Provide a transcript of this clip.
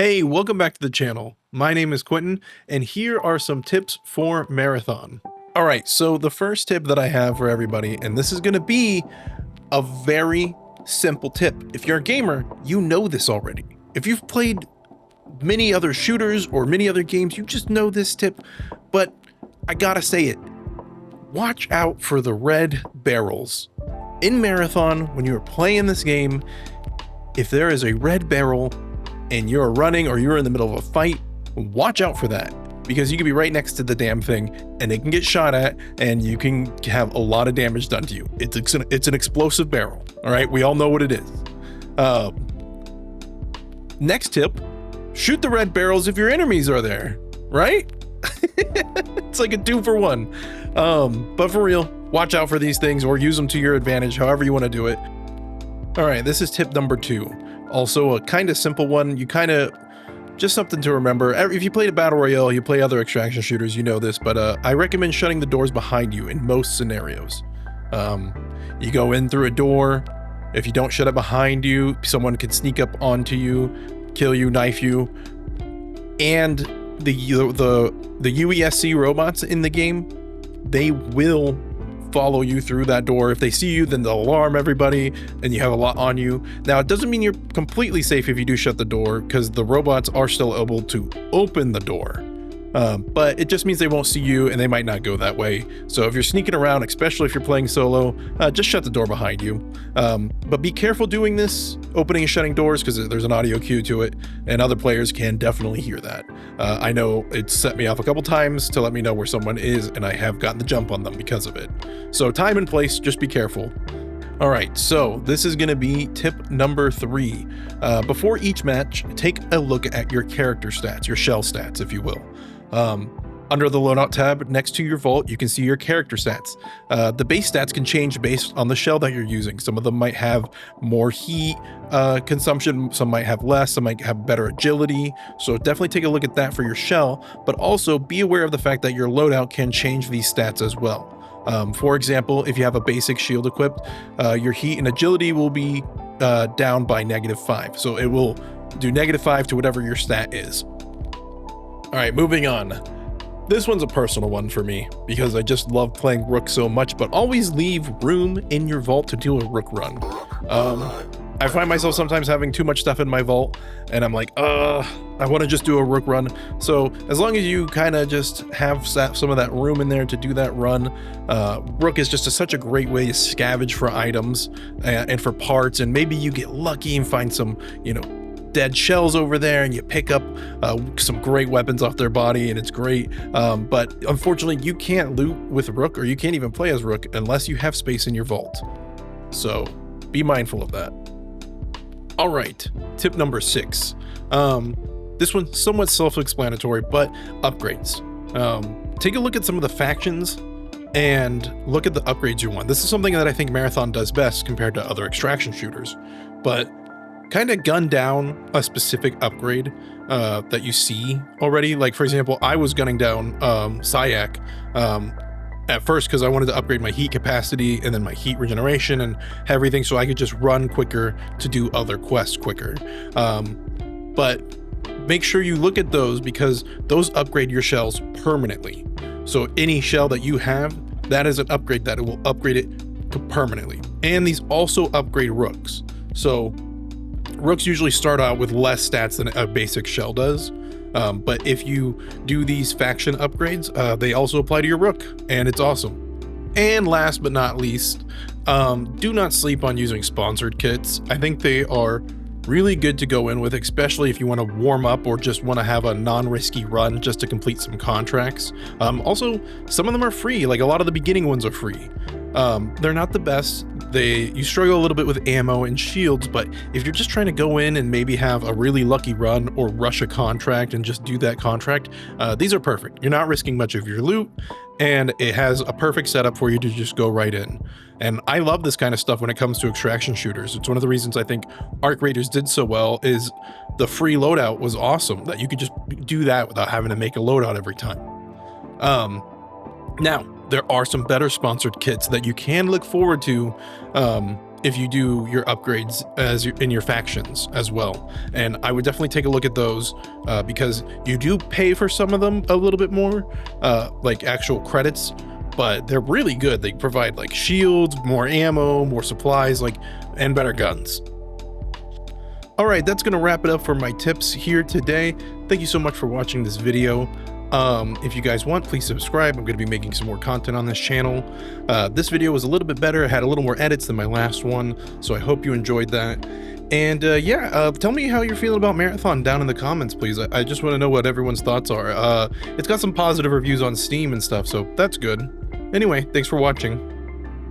Hey, welcome back to the channel. My name is Quentin, and here are some tips for Marathon. All right, so the first tip that I have for everybody, and this is gonna be a very simple tip. If you're a gamer, you know this already. If you've played many other shooters or many other games, you just know this tip, but I gotta say it. Watch out for the red barrels. In Marathon, when you're playing this game, if there is a red barrel and you're running or you're in the middle of a fight, watch out for that, because you can be right next to the damn thing and it can get shot at and you can have a lot of damage done to you. It's an explosive barrel. All right, we all know what it is. Next tip, shoot the red barrels if your enemies are there, right? It's like a 2-for-1. But for real, watch out for these things or use them to your advantage, however you want to do it. All right, this is tip number 2. Also a kind of simple one. Just something to remember. If you played a battle royale, you play other extraction shooters, you know this, but I recommend shutting the doors behind you in most scenarios. You go in through a door. If you don't shut it behind you, someone could sneak up onto you, kill you, knife you. And the UESC robots in the game, they will follow you through that door. If they see you, then they'll alarm everybody and you have a lot on you. Now, it doesn't mean you're completely safe if you do shut the door, because the robots are still able to open the door. But it just means they won't see you and they might not go that way. So if you're sneaking around, especially if you're playing solo, just shut the door behind you. But be careful doing this, opening and shutting doors, because there's an audio cue to it and other players can definitely hear that. I know it's set me off a couple times to let me know where someone is, and I have gotten the jump on them because of it. So time and place, just be careful. All right, so this is gonna be tip number 3. Before each match, take a look at your character stats, your shell stats, if you will. Under the loadout tab next to your vault, you can see your character stats. The base stats can change based on the shell that you're using. Some of them might have more heat consumption, some might have less, some might have better agility. So definitely take a look at that for your shell, but also be aware of the fact that your loadout can change these stats as well. For example, if you have a basic shield equipped, your heat and agility will be down by -5. So it will do -5 to whatever your stat is. All right, moving on. This one's a personal one for me because I just love playing Rook so much, but always leave room in your vault to do a Rook run. I find myself sometimes having too much stuff in my vault and I'm like, I want to just do a Rook run. So as long as you kind of just have some of that room in there to do that run, Rook is just such a great way to scavenge for items and for parts, and maybe you get lucky and find some, dead shells over there and you pick up some great weapons off their body and it's great. But unfortunately you can't loot with Rook, or you can't even play as Rook unless you have space in your vault. So be mindful of that. All right, tip number 6. This one's somewhat self-explanatory, but upgrades. Take a look at some of the factions and look at the upgrades you want. This is something that I think Marathon does best compared to other extraction shooters, but kind of gun down a specific upgrade that you see already. Like, for example, I was gunning down Syak at first because I wanted to upgrade my heat capacity and then my heat regeneration and everything, so I could just run quicker to do other quests quicker. But make sure you look at those, because those upgrade your shells permanently. So any shell that you have, that is an upgrade that it will upgrade it permanently. And these also upgrade Rooks. So Rooks usually start out with less stats than a basic shell does, but if you do these faction upgrades, they also apply to your Rook, and it's awesome. And last but not least, do not sleep on using sponsored kits. I think they are really good to go in with, especially if you want to warm up or just want to have a non-risky run just to complete some contracts. Also, some of them are free, like a lot of the beginning ones are free. They're not the best. You struggle a little bit with ammo and shields, but if you're just trying to go in and maybe have a really lucky run or rush a contract and just do that contract, these are perfect. You're not risking much of your loot, and it has a perfect setup for you to just go right in. And I love this kind of stuff when it comes to extraction shooters. It's one of the reasons I think Arc Raiders did so well, is the free loadout was awesome, that you could just do that without having to make a loadout every time. Now, there are some better sponsored kits that you can look forward to if you do your upgrades in your factions as well. And I would definitely take a look at those because you do pay for some of them a little bit more, like actual credits, but they're really good. They provide like shields, more ammo, more supplies, and better guns. All right, that's gonna wrap it up for my tips here today. Thank you so much for watching this video. If you guys want, please subscribe. I'm going to be making some more content on this channel. This video was a little bit better. It had a little more edits than my last one, so I hope you enjoyed that. And yeah, tell me how you're feeling about Marathon down in the comments, please. I just want to know what everyone's thoughts are. It's got some positive reviews on Steam and stuff, so that's good. Anyway, thanks for watching.